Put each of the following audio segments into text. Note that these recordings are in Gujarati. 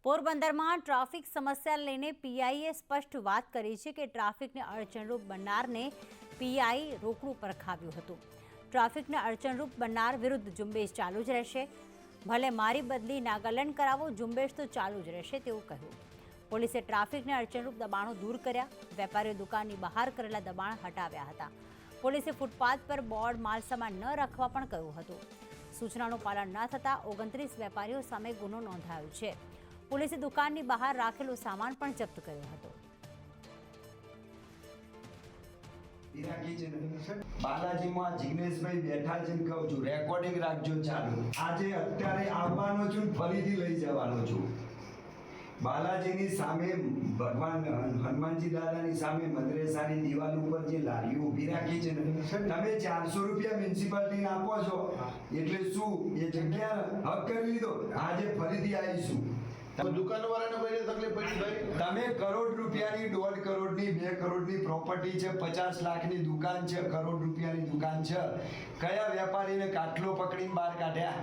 પોરબંદરમાં ટ્રાફિક સમસ્યા લઈને પીઆઈએ સ્પષ્ટ વાત કરી છે કે ટ્રાફિકને અડચણરૂપ બનનારને પીઆઈ રોકડું પરખાવ્યું હતું। ટ્રાફિકને અડચણરૂપ બનનાર વિરુદ્ધ ઝુંબેશ ચાલુ જ રહેશે। ભલે મારી બદલી નાગાલેન્ડ કરાવો, ઝુંબેશ તો ચાલુ જ રહેશે તેવું કહ્યું। પોલીસે ટ્રાફિકને અડચણરૂપ દબાણો દૂર કર્યા। વેપારીઓ દુકાનની બહાર કરેલા દબાણ હટાવ્યા હતા। પોલીસે ફૂટપાથ પર બોર્ડ માલસામાન ન રાખવા પણ કહ્યું હતું। સૂચનાનું પાલન ન થતા 29 વેપારીઓ સામે ગુનો નોંધાયો છે। પોલીસે દુકાનની બહાર રાખેલો સામાન પણ જપ્ત કર્યો હતો। બાલાજીમાં જિગ્નેશભાઈ બેઠા છે ને કહું છું રેકોર્ડિંગ રાખજો ચાલુ। આજે અત્યારે આવવાનો છું, ફરીથી લઈ જવાનો છું। બાલાજીની સામે ભગવાન હનુમાનજી દાદાની સામે મદ્રેસાની દિવાલ ઉપર જે લારીઓ ઊભી રાખી છે ને, તમે 400 રૂપિયા મ્યુનિસિપાલિટીને આપો છો એટલે શું એ જગ્યા હક કરી લીધો। આજે ફરીથી આવીશું। દુકાનવાળાને કોઈને તકલીફ પડી ભાઈ? તમે કરોડ રૂપિયાની 1.5 કરોડની 2 કરોડની પ્રોપર્ટી છે, 50 લાખની દુકાન છે, કરોડ રૂપિયાની દુકાન છે, કયા વેપારીને કાટલો પકડીને બહાર કાઢ્યા?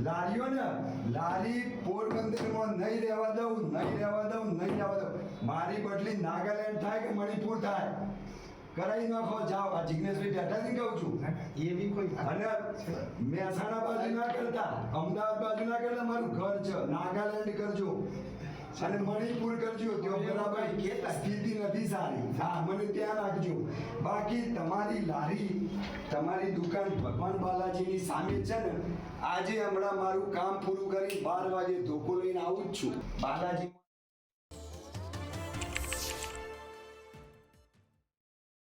લારીઓ ને લારી પોરબંદરમાં નહીં રહેવા દઉં, નહીં રહેવા દઉં, નહીં રહેવા દઉં। મારી બદલી નાગાલેન્ડ થાય કે મણિપુર થાય, કરાવી નાખો, જાઓ। આ જિગ્નેશભાઈ બેઠા ને કહું છું એ બી કોઈ અને મહેસાણા બાજુ ના કરતા, અમદાવાદ બાજુ ના કરતા, મારું ઘર છે, નાગાલેન્ડ કરજો અને મણિપુર કરજો। ત્યાં બરાબર સ્થિતિ નથી સારી, હા મને ત્યાં રાખજો। બાકી તમારી લારી, તમારી દુકાન ભગવાન બાલાજીની સામે છે ને, આજે હમણાં મારું કામ પૂરું કરી 12 વાગે ધોકો લઈને આવું જ છું। બાલાજી